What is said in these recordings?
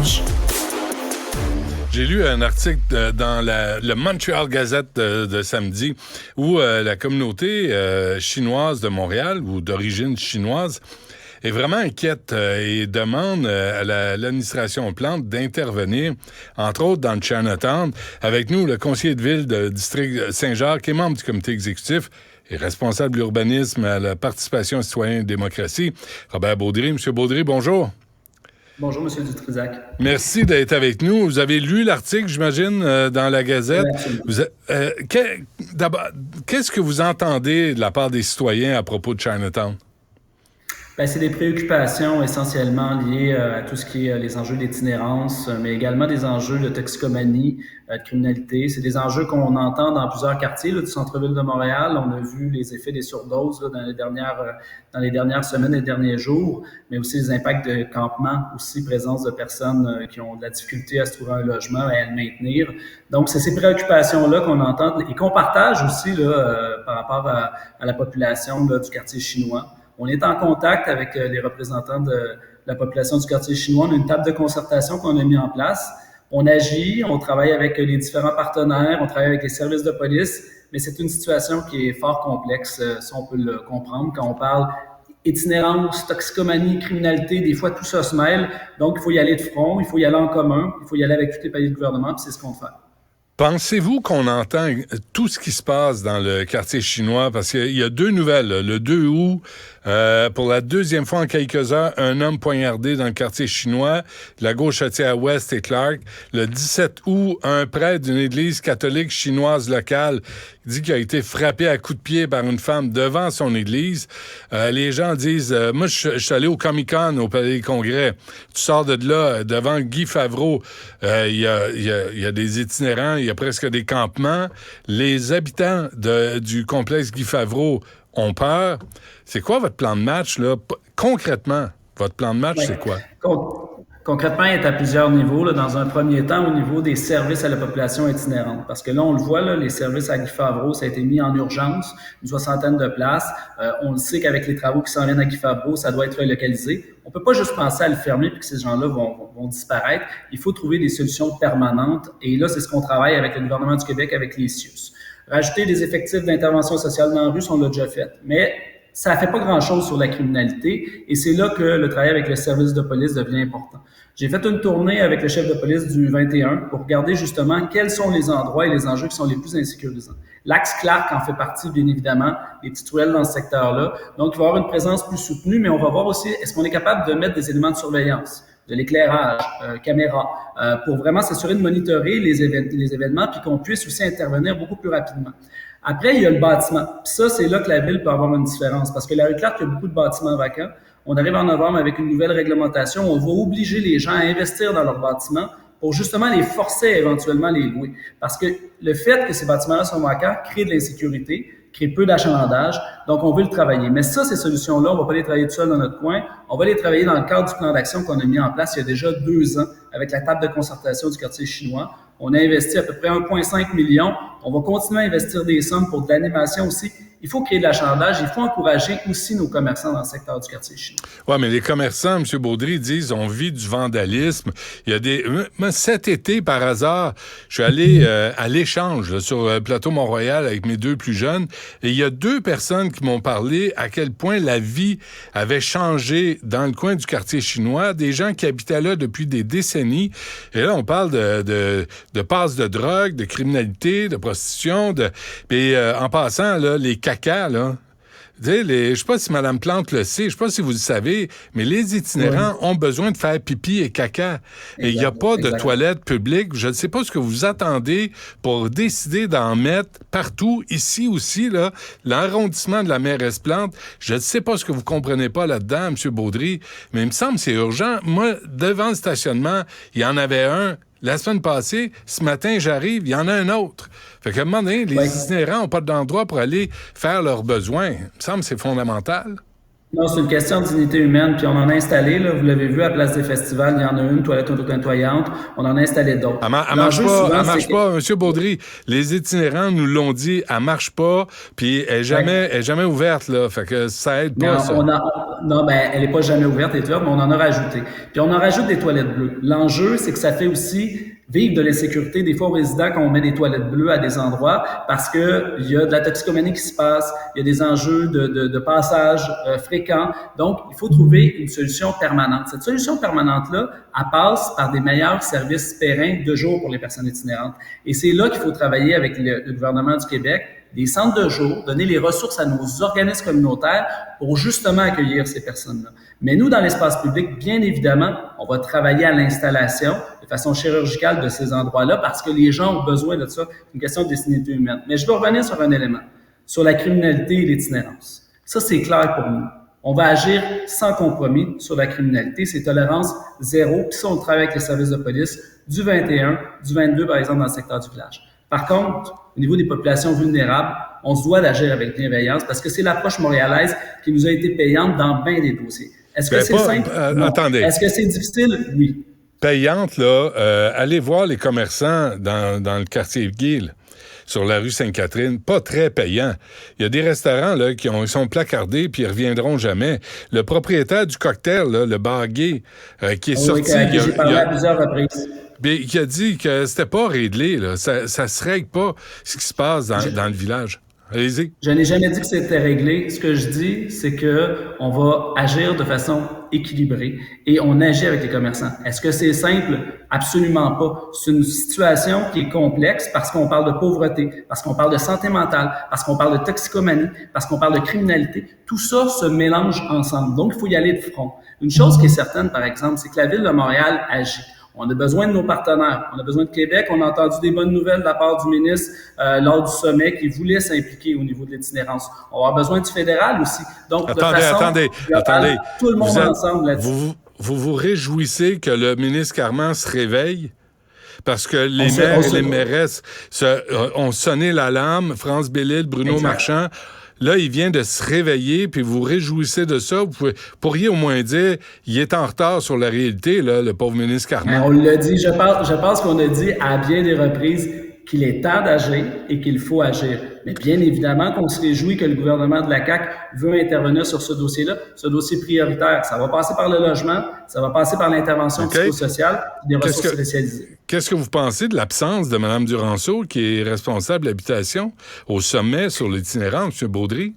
Rouge. J'ai lu un article dans le Montreal Gazette de samedi où la communauté chinoise de Montréal ou d'origine chinoise est vraiment inquiète et demande à l'administration Plante d'intervenir, entre autres dans le Chinatown. Avec nous, le conseiller de ville du district Saint-Jacques, qui est membre du comité exécutif et responsable de l'urbanisme à la participation citoyenne et démocratie, Robert Baudry. Monsieur Baudry, bonjour. Bonjour, M. Dutrisac. Merci d'être avec nous. Vous avez lu l'article, j'imagine, dans la Gazette. Oui, D'abord, qu'est-ce que vous entendez de la part des citoyens à propos de Chinatown? Bien, c'est des préoccupations essentiellement liées à tout ce qui est les enjeux d'itinérance, mais également des enjeux de toxicomanie, de criminalité. C'est des enjeux qu'on entend dans plusieurs quartiers du centre-ville de Montréal. On a vu les effets des surdoses dans les dernières semaines et derniers jours, mais aussi les impacts de campement, aussi présence de personnes qui ont de la difficulté à se trouver un logement et à le maintenir. Donc, c'est ces préoccupations-là qu'on entend et qu'on partage aussi par rapport à la population du quartier chinois. On est en contact avec les représentants de la population du quartier chinois. On a une table de concertation qu'on a mis en place. On agit, on travaille avec les différents partenaires, on travaille avec les services de police, mais c'est une situation qui est fort complexe, si on peut le comprendre. Quand on parle itinérance, toxicomanie, criminalité, des fois tout ça se mêle. Donc, il faut y aller de front, il faut y aller en commun, il faut y aller avec tous les paliers de gouvernement, puis c'est ce qu'on fait. Pensez-vous qu'on entend tout ce qui se passe dans le quartier chinois? Parce qu'il y a deux nouvelles. Le 2 août, pour la deuxième fois en quelques heures, un homme poignardé dans le quartier chinois, la Gauchetière-Ouest et Clark. Le 17 août, un prêtre d'une église catholique chinoise locale dit qu'il a été frappé à coups de pied par une femme devant son église. Les gens disent, moi, je suis allé au Comic-Con, au Palais des Congrès. Tu sors de là, devant Guy Favreau, il y a des itinérants, il y a presque des campements. Les habitants du complexe Guy Favreau ont peur. C'est quoi votre plan de match, là? Concrètement, votre plan de match, c'est quoi? Concrètement, il est à plusieurs niveaux. Dans un premier temps, au niveau des services à la population itinérante. Parce que là, on le voit, les services à Guy Favreau, ça a été mis en urgence, une 60aine de places. On le sait qu'avec les travaux qui s'en viennent à Guy Favreau, ça doit être relocalisé. On peut pas juste penser à le fermer puis que ces gens-là vont disparaître. Il faut trouver des solutions permanentes. Et là, c'est ce qu'on travaille avec le gouvernement du Québec, avec les CIUS. Rajouter des effectifs d'intervention sociale dans la rue, on l'a déjà fait. Mais ça fait pas grand-chose sur la criminalité et c'est là que le travail avec le service de police devient important. J'ai fait une tournée avec le chef de police du 21 pour regarder justement quels sont les endroits et les enjeux qui sont les plus insécurisants. L'axe Clark en fait partie, bien évidemment, les petites ruelles dans ce secteur-là. Donc, il va y avoir une présence plus soutenue, mais on va voir aussi, est-ce qu'on est capable de mettre des éléments de surveillance, de l'éclairage, caméra, pour vraiment s'assurer de monitorer les événements puis qu'on puisse aussi intervenir beaucoup plus rapidement. Après, il y a le bâtiment. Puis ça, c'est là que la ville peut avoir une différence. Parce que la rue Clark, il y a beaucoup de bâtiments vacants. On arrive en novembre avec une nouvelle réglementation. On va obliger les gens à investir dans leurs bâtiments pour justement les forcer à éventuellement les louer. Parce que le fait que ces bâtiments-là sont vacants crée de l'insécurité, crée peu d'achalandage. Donc, on veut le travailler. Mais ça, ces solutions-là, on va pas les travailler tout seul dans notre coin. On va les travailler dans le cadre du plan d'action qu'on a mis en place il y a déjà 2 ans avec la table de concertation du quartier chinois. On a investi à peu près 1,5 million. On va continuer à investir des sommes pour de l'animation aussi. Il faut créer de l'achalandage. Il faut encourager aussi nos commerçants dans le secteur du quartier chinois. Oui, mais les commerçants, M. Baudry, disent on vit du vandalisme. Il y a des... Moi, cet été, par hasard, je suis allé à l'échange sur le plateau Mont-Royal avec mes 2 plus jeunes et il y a 2 personnes qui m'ont parlé à quel point la vie avait changé dans le coin du quartier chinois. Des gens qui habitaient là depuis des décennies. Et là, on parle de passe de drogue, de criminalité, de prostitution. Puis en passant, là, les caca, là, je sais pas si Mme Plante le sait, je sais pas si vous le savez, mais les itinérants ont besoin de faire pipi et caca. Et il n'y a pas de toilettes publiques. Je ne sais pas ce que vous attendez pour décider d'en mettre partout, ici aussi, là, l'arrondissement de la mairesse Plante. Je ne sais pas ce que vous comprenez pas là-dedans, M. Baudry, mais il me semble que c'est urgent. Moi, devant le stationnement, il y en avait un. La semaine passée, ce matin, j'arrive, il y en a un autre. Fait qu'à un moment donné, les itinérants n'ont pas d'endroit pour aller faire leurs besoins. Il me semble que c'est fondamental. Non, c'est une question de dignité humaine, puis on en a installé, là, vous l'avez vu, à Place des Festivals, il y en a une, toilette auto-nettoyante, on en a installé d'autres. Elle marche pas, M. Baudry. Les itinérants nous l'ont dit, elle marche pas, puis elle est jamais ouverte, là, fait que ça aide pas, ça. Elle est pas jamais ouverte, elle est ouverte, mais on en a rajouté. Puis on en rajoute des toilettes bleues. L'enjeu, c'est que ça fait aussi vivre de l'insécurité des fois aux résidents quand on met des toilettes bleues à des endroits parce que il y a de la toxicomanie qui se passe, il y a des enjeux de passage fréquents. Donc, il faut trouver une solution permanente. Cette solution permanente-là, elle passe par des meilleurs services pérennes de jour pour les personnes itinérantes. Et c'est là qu'il faut travailler avec le gouvernement du Québec, des centres de jour, donner les ressources à nos organismes communautaires pour justement accueillir ces personnes-là. Mais nous, dans l'espace public, bien évidemment, on va travailler à l'installation de façon chirurgicale de ces endroits-là parce que les gens ont besoin de ça. C'est une question de dignité humaine. Mais je veux revenir sur un élément, sur la criminalité et l'itinérance. Ça, c'est clair pour nous. On va agir sans compromis sur la criminalité. C'est tolérance zéro. Puis ça, on travaille avec les services de police du 21, du 22, par exemple, dans le secteur du village. Par contre, au niveau des populations vulnérables, on se doit d'agir avec bienveillance parce que c'est l'approche montréalaise qui nous a été payante dans bien des dossiers. Est-ce que c'est simple? Non. Attendez. Est-ce que c'est difficile? Oui. Payante, là, allez voir les commerçants dans le quartier Guil, sur la rue Sainte-Catherine, pas très payant. Il y a des restaurants là ils sont placardés puis ils reviendront jamais. Le propriétaire du cocktail, là, le bar gay, qui est sorti... J'ai parlé à plusieurs reprises. Qui a dit que c'était pas réglé, là. Ça se règle pas ce qui se passe dans le village. Allez-y. Je n'ai jamais dit que c'était réglé. Ce que je dis, c'est que on va agir de façon équilibrée et on agit avec les commerçants. Est-ce que c'est simple? Absolument pas. C'est une situation qui est complexe parce qu'on parle de pauvreté, parce qu'on parle de santé mentale, parce qu'on parle de toxicomanie, parce qu'on parle de criminalité. Tout ça se mélange ensemble. Donc, il faut y aller de front. Une chose qui est certaine, par exemple, c'est que la Ville de Montréal agit. On a besoin de nos partenaires. On a besoin de Québec. On a entendu des bonnes nouvelles de la part du ministre lors du sommet qui voulait s'impliquer au niveau de l'itinérance. On va avoir besoin du fédéral aussi. Donc, attendez. Tout le monde ensemble là-dessus. Vous réjouissez que le ministre Carman se réveille? Parce que les maires et les mairesses ont sonné l'alarme. France Bellil, Bruno Marchand... Là, il vient de se réveiller, puis vous réjouissez de ça. Vous pourriez au moins dire, il est en retard sur la réalité, là, le pauvre ministre Carman. On l'a dit, je pense qu'on a dit à bien des reprises qu'il est temps d'agir et qu'il faut agir. Mais bien évidemment qu'on se réjouit que le gouvernement de la CAQ veut intervenir sur ce dossier-là, ce dossier prioritaire. Ça va passer par le logement, ça va passer par l'intervention psychosociale et des ressources spécialisées. Qu'est-ce que vous pensez de l'absence de Mme Duranceau, qui est responsable de l'habitation, au sommet sur l'itinérance, M. Baudry?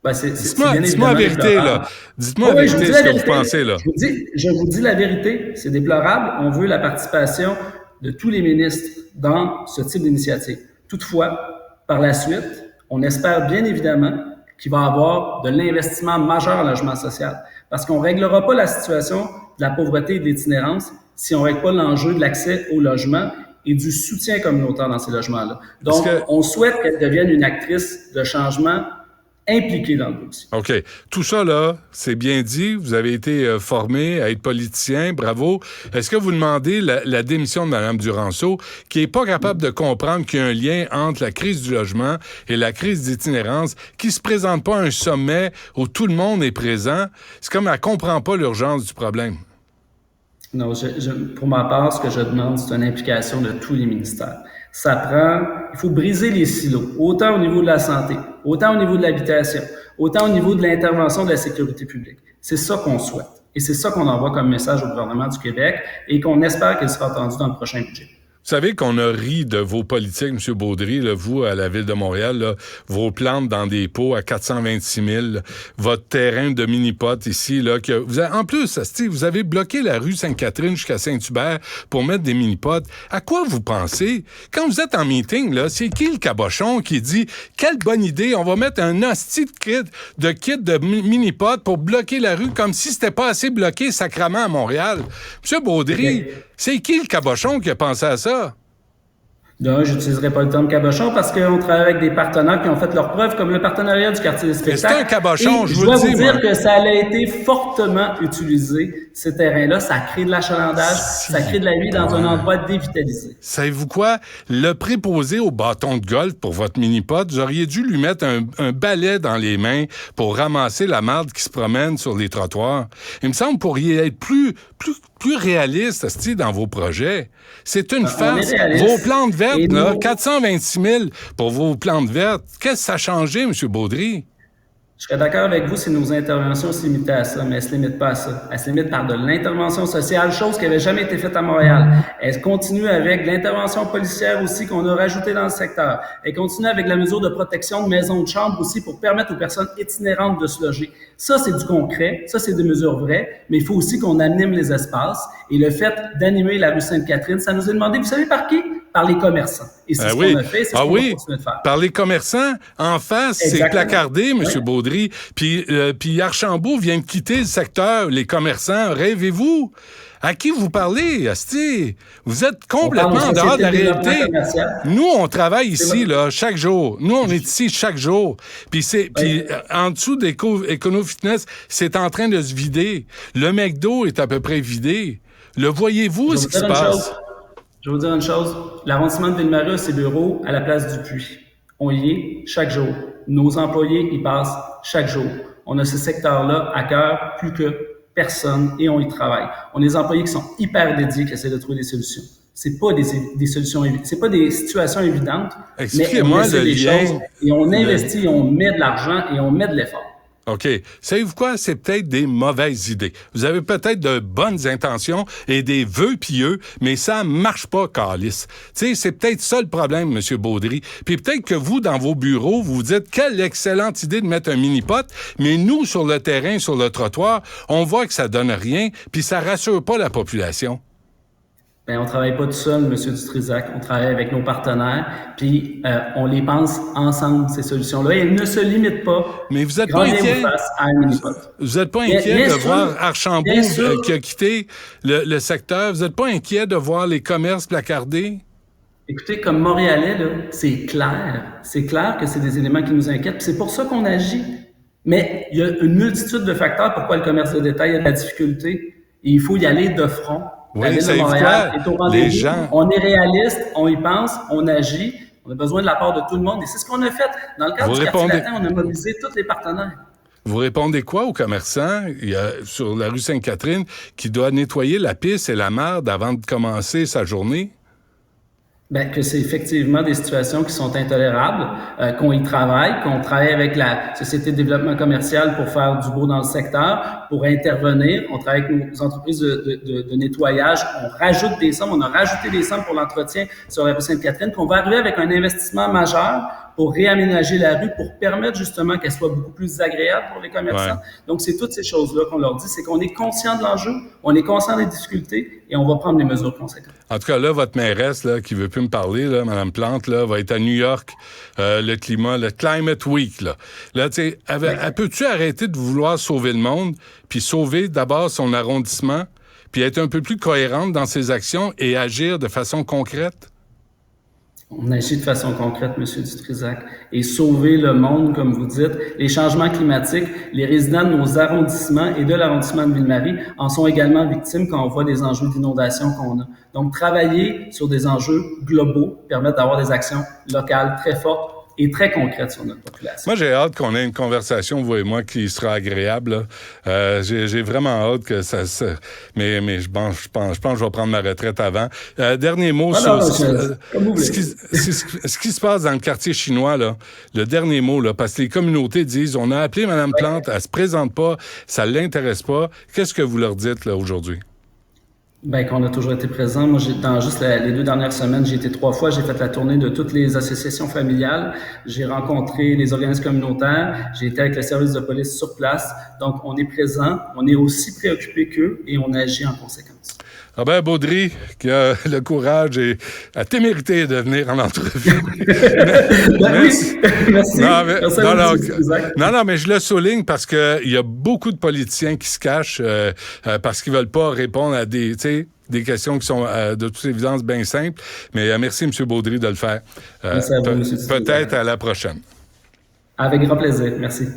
Dites-moi la vérité, là. Dites-moi la vérité, ce que vous pensez, là. Je vous dis la vérité. C'est déplorable. On veut la participation de tous les ministres dans ce type d'initiative. Toutefois, par la suite, on espère bien évidemment qu'il va y avoir de l'investissement majeur en logement social. Parce qu'on ne réglera pas la situation de la pauvreté et de l'itinérance si on ne règle pas l'enjeu de l'accès au logement et du soutien communautaire dans ces logements-là. Donc, on souhaite qu'elle devienne une actrice de changement impliqués dans le dossier. OK. Tout ça, là, c'est bien dit. Vous avez été formé à être politicien. Bravo. Est-ce que vous demandez la démission de Mme Duranceau, qui n'est pas capable de comprendre qu'il y a un lien entre la crise du logement et la crise d'itinérance, qui ne se présente pas à un sommet où tout le monde est présent? C'est comme elle ne comprend pas l'urgence du problème. Non, pour ma part, ce que je demande, c'est une implication de tous les ministères. Il faut briser les silos, autant au niveau de la santé, autant au niveau de l'habitation, autant au niveau de l'intervention de la sécurité publique. C'est ça qu'on souhaite. Et c'est ça qu'on envoie comme message au gouvernement du Québec et qu'on espère qu'il sera entendu dans le prochain budget. Vous savez qu'on a ri de vos politiques, M. Baudry, là, vous, à la Ville de Montréal, là, vos plantes dans des pots à 426 000, votre terrain de mini-pot ici, là, en plus, vous avez bloqué la rue Sainte-Catherine jusqu'à Saint-Hubert pour mettre des mini-pots. À quoi vous pensez? Quand vous êtes en meeting, là, c'est qui le cabochon qui dit « Quelle bonne idée, on va mettre un hostie de kit de mini-pot pour bloquer la rue comme si c'était pas assez bloqué sacrément à Montréal. » M. Baudry, c'est qui le cabochon qui a pensé à ça? J'utiliserai pas le terme cabochon parce qu'on travaille avec des partenaires qui ont fait leurs preuves, comme le partenariat du quartier des spectacles. C'est un cabochon, je vous le dis. Je dois vous dire que ça a été fortement utilisé, ce terrain-là. Ça crée de l'achalandage, ça crée de la vie dans un endroit dévitalisé. Savez-vous quoi? Le préposé au bâton de golf pour votre mini-pot, vous auriez dû lui mettre un balai dans les mains pour ramasser la marde qui se promène sur les trottoirs. Il me semble que vous pourriez être plus réaliste dans vos projets. C'est une farce. Vos plantes vertes, là, 426 000 pour vos plantes vertes. Qu'est-ce que ça a changé, M. Baudry? Je serais d'accord avec vous si nos interventions se limitaient à ça, mais elles ne se limitent pas à ça. Elles se limitent par de l'intervention sociale, chose qui n'avait jamais été faite à Montréal. Elles continuent avec l'intervention policière aussi qu'on a rajoutée dans le secteur. Elles continuent avec la mesure de protection de maisons de chambre aussi pour permettre aux personnes itinérantes de se loger. Ça, c'est du concret. Ça, c'est des mesures vraies, mais il faut aussi qu'on anime les espaces. Et le fait d'animer la rue Sainte-Catherine, ça nous est demandé, vous savez par qui? Par les commerçants. Et c'est ce qu'on a fait, c'est ce qu'on va continuer de faire. Par les commerçants, en face, c'est placardé, M. Baudry. Puis Archambault vient de quitter le secteur, les commerçants. Rêvez-vous? À qui vous parlez, asti? Vous êtes complètement en dehors de la réalité. Nous, on travaille ici, là, chaque jour. Nous, on est ici chaque jour. Puis en dessous d'Econo-Fitness, c'est en train de se vider. Le McDo est à peu près vidé. Le voyez-vous, ce qui se passe? Je vais vous dire une chose. L'arrondissement de Ville-Marie a ses bureaux à la place du Puy. On y est chaque jour. Nos employés y passent chaque jour. On a ce secteur-là à cœur plus que personne et on y travaille. On a des employés qui sont hyper dédiés, qui essaient de trouver des solutions. C'est pas des solutions, c'est pas des situations évidentes, mais on essaie des choses et on investit, on met de l'argent et on met de l'effort. OK. Savez-vous quoi? C'est peut-être des mauvaises idées. Vous avez peut-être de bonnes intentions et des vœux pieux, mais ça marche pas, câlisse. Tu sais, c'est peut-être ça le problème, M. Baudry. Puis peut-être que vous, dans vos bureaux, vous vous dites quelle excellente idée de mettre un mini-pot, mais nous, sur le terrain, sur le trottoir, on voit que ça donne rien, puis ça rassure pas la population. Ben, on travaille pas tout seul, M. Dutrisac. On travaille avec nos partenaires, puis on les pense ensemble, ces solutions-là. Et elles ne se limitent pas. Mais vous êtes pas inquiet? Vous êtes pas inquiet de voir Archambault qui a quitté le secteur? Vous êtes pas inquiet de voir les commerces placardés? Écoutez, comme Montréalais, là, c'est clair. C'est clair que c'est des éléments qui nous inquiètent, puis c'est pour ça qu'on agit. Mais il y a une multitude de facteurs pourquoi le commerce de détail a de la difficulté. Et il faut y aller de front. Oui, ça les gens. On est réaliste, on y pense, on agit. On a besoin de la part de tout le monde. Et c'est ce qu'on a fait. Dans le cadre du quartier latin, on a mobilisé tous les partenaires. Vous répondez quoi aux commerçants sur la rue Sainte-Catherine qui doit nettoyer la piste et la marde avant de commencer sa journée? Ben, que c'est effectivement des situations qui sont intolérables, qu'on y travaille, qu'on travaille avec la Société de développement commercial pour faire du beau dans le secteur, pour intervenir. On travaille avec nos entreprises de nettoyage. On rajoute des sommes. On a rajouté des sommes pour l'entretien sur la rue Sainte-Catherine. Qu'on va arriver avec un investissement majeur pour réaménager la rue, pour permettre justement qu'elle soit beaucoup plus agréable pour les commerçants. Ouais. Donc, c'est toutes ces choses-là qu'on leur dit, c'est qu'on est conscient de l'enjeu, on est conscient des difficultés et on va prendre les mesures conséquentes. En tout cas, là, votre mairesse, là, qui veut plus me parler, là, Mme Plante, là, va être à New York, le Climate Week, là. Là, tu sais, elle peut-tu arrêter de vouloir sauver le monde, puis sauver d'abord son arrondissement, puis être un peu plus cohérente dans ses actions et agir de façon concrète? On agit de façon concrète, M. Dutrisac, et sauver le monde, comme vous dites. Les changements climatiques, les résidents de nos arrondissements et de l'arrondissement de Ville-Marie en sont également victimes quand on voit les enjeux d'inondation qu'on a. Donc, travailler sur des enjeux globaux permet d'avoir des actions locales très fortes et très concrète sur notre population. Moi, j'ai hâte qu'on ait une conversation, vous et moi, qui sera agréable. J'ai vraiment hâte que ça se... Mais je pense que je vais prendre ma retraite avant. Dernier mot sur ce qui se passe dans le quartier chinois, là. Le dernier mot, là, parce que les communautés disent, on a appelé Mme Plante, elle se présente pas, ça l'intéresse pas. Qu'est-ce que vous leur dites, là, aujourd'hui? Ben, qu'on a toujours été présent. Moi, dans juste les 2 dernières semaines, j'ai été 3 fois. J'ai fait la tournée de toutes les associations familiales. J'ai rencontré les organismes communautaires. J'ai été avec le service de police sur place. Donc, on est présent. On est aussi préoccupé qu'eux et on agit en conséquence. Robert Baudry, qui a le courage et la témérité de venir en entrevue. Merci. Merci. Non, mais je le souligne parce qu'il y a beaucoup de politiciens qui se cachent parce qu'ils veulent pas répondre à des questions qui sont de toute évidence bien simples. Mais merci, M. Baudry, de le faire. Merci à vous, M. Peut-être à la prochaine. Avec grand plaisir. Merci.